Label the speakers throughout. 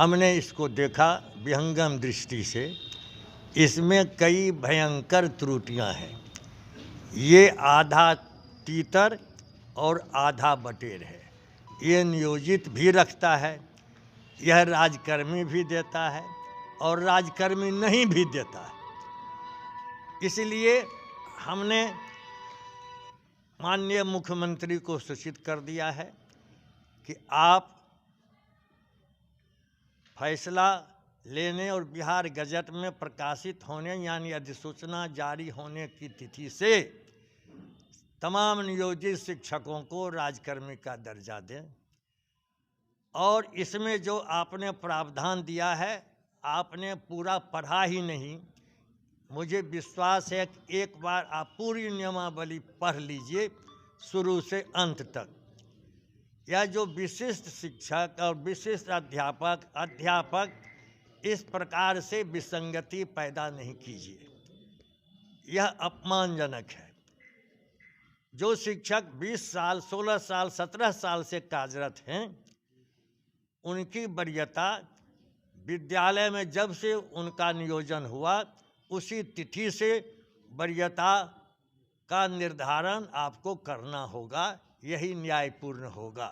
Speaker 1: हमने इसको देखा विहंगम दृष्टि से। इसमें कई भयंकर त्रुटियां हैं। ये आधा तीतर और आधा बटेर है। ये नियोजित भी रखता है, यह राजकर्मी भी देता है और राजकर्मी नहीं भी देता है। इसलिए हमने माननीय मुख्यमंत्री को सूचित कर दिया है कि आप फैसला लेने और बिहार गजट में प्रकाशित होने यानी अधिसूचना जारी होने की तिथि से तमाम नियोजित शिक्षकों को राजकर्मी का दर्जा दें। और इसमें जो आपने प्रावधान दिया है, आपने पूरा पढ़ा ही नहीं। मुझे विश्वास है कि एक बार आप पूरी नियमावली पढ़ लीजिए शुरू से अंत तक। यह जो विशिष्ट शिक्षक और विशिष्ट अध्यापक इस प्रकार से विसंगति पैदा नहीं कीजिए, यह अपमानजनक है। जो शिक्षक 20 साल, 16 साल, 17 साल से कार्यरत हैं, उनकी वरीयता विद्यालय में जब से उनका नियोजन हुआ उसी तिथि से वरीयता का निर्धारण आपको करना होगा, यही न्यायपूर्ण होगा।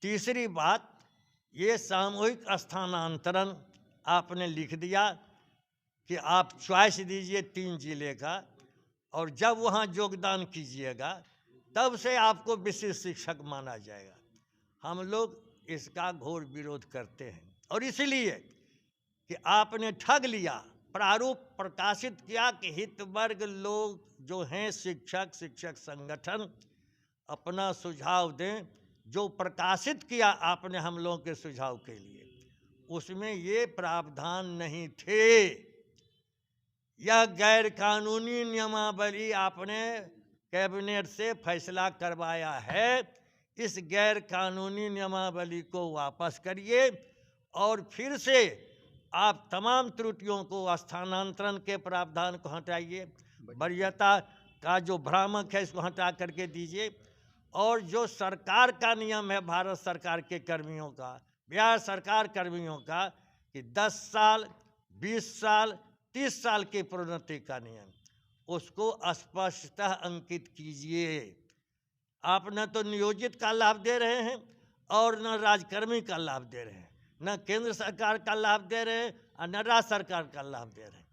Speaker 1: तीसरी बात, ये सामूहिक स्थानांतरण आपने लिख दिया कि आप चॉइस दीजिए 3 जिले का, और जब वहाँ योगदान कीजिएगा तब से आपको विशिष्ट शिक्षक माना जाएगा। हम लोग इसका घोर विरोध करते हैं और इसलिए कि आपने ठग लिया, प्रारूप प्रकाशित किया कि हितवर्ग लोग जो हैं शिक्षक संगठन अपना सुझाव दें। जो प्रकाशित किया आपने हम लोगों के सुझाव के लिए, उसमें ये प्रावधान नहीं थे। यह गैर कानूनी नियमावली आपने कैबिनेट से फैसला करवाया है। इस गैर कानूनी नियमावली को वापस करिए और फिर से आप तमाम त्रुटियों को, स्थानांतरण के प्रावधान को हटाइए, वरीयता का जो भ्रामक है इसको हटा करके दीजिए, और जो सरकार का नियम है भारत सरकार के कर्मियों का, बिहार सरकार कर्मियों का, कि 10 साल, 20 साल, 30 साल की प्रोन्नति का नियम, उसको स्पष्टतः अंकित कीजिए। आप न तो नियोजित का लाभ दे रहे हैं और न राजकर्मी का लाभ दे रहे हैं, न केंद्र सरकार का लाभ दे रहे हैं और न राज्य सरकार का लाभ दे रहे हैं।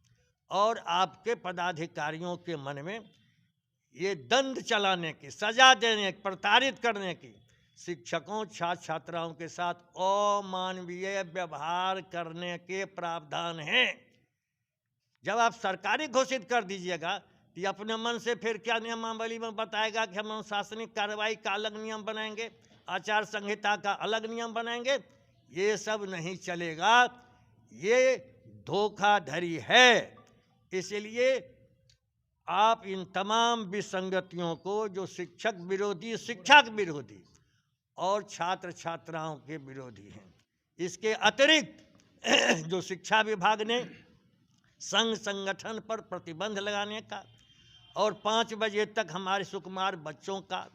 Speaker 1: और आपके पदाधिकारियों के मन में ये दंड चलाने की, सजा देने की, प्रताड़ित करने की, शिक्षकों छात्र छात्राओं के साथ अमानवीय व्यवहार करने के प्रावधान हैं। जब आप सरकारी घोषित कर दीजिएगा तो अपने मन से फिर क्या नियमावली में बताएगा कि हम अनुशासनिक कार्रवाई का अलग नियम बनाएंगे, आचार संहिता का अलग नियम बनाएंगे। ये सब नहीं चलेगा, ये धोखाधड़ी है। इसलिए आप इन तमाम विसंगतियों को, जो शिक्षक विरोधी, शिक्षक विरोधी और छात्र छात्राओं के विरोधी हैं, इसके अतिरिक्त जो शिक्षा विभाग ने संघ संगठन पर प्रतिबंध लगाने का और 5 बजे तक हमारे सुकुमार बच्चों का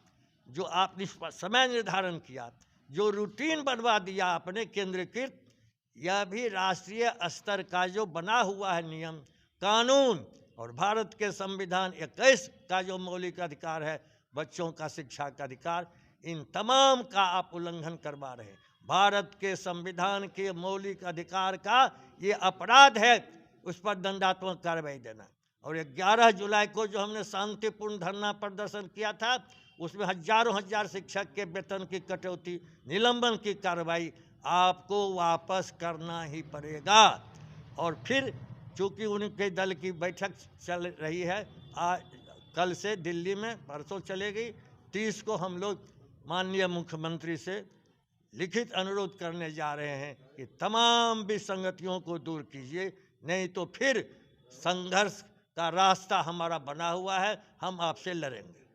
Speaker 1: जो आपने समय निर्धारण किया, जो रूटीन बनवा दिया आपने केंद्रीकृत, यह भी राष्ट्रीय स्तर का जो बना हुआ है नियम कानून और भारत के संविधान 21 का जो मौलिक अधिकार है बच्चों का शिक्षा का अधिकार, इन तमाम का आप उल्लंघन करवा रहे हैं। भारत के संविधान के मौलिक अधिकार का ये अपराध है, उस पर दंडात्मक कार्रवाई देना। और 11 जुलाई को जो हमने शांतिपूर्ण धरना प्रदर्शन किया था, उसमें हजारों हजार शिक्षक के वेतन की कटौती, निलंबन की कार्रवाई आपको वापस करना ही पड़ेगा। और फिर चूँकि उनके दल की बैठक चल रही है, कल से दिल्ली में, परसों चलेगी, 30 को हम लोग माननीय मुख्यमंत्री से लिखित अनुरोध करने जा रहे हैं कि तमाम विसंगतियों को दूर कीजिए, नहीं तो फिर संघर्ष का रास्ता हमारा बना हुआ है, हम आपसे लड़ेंगे।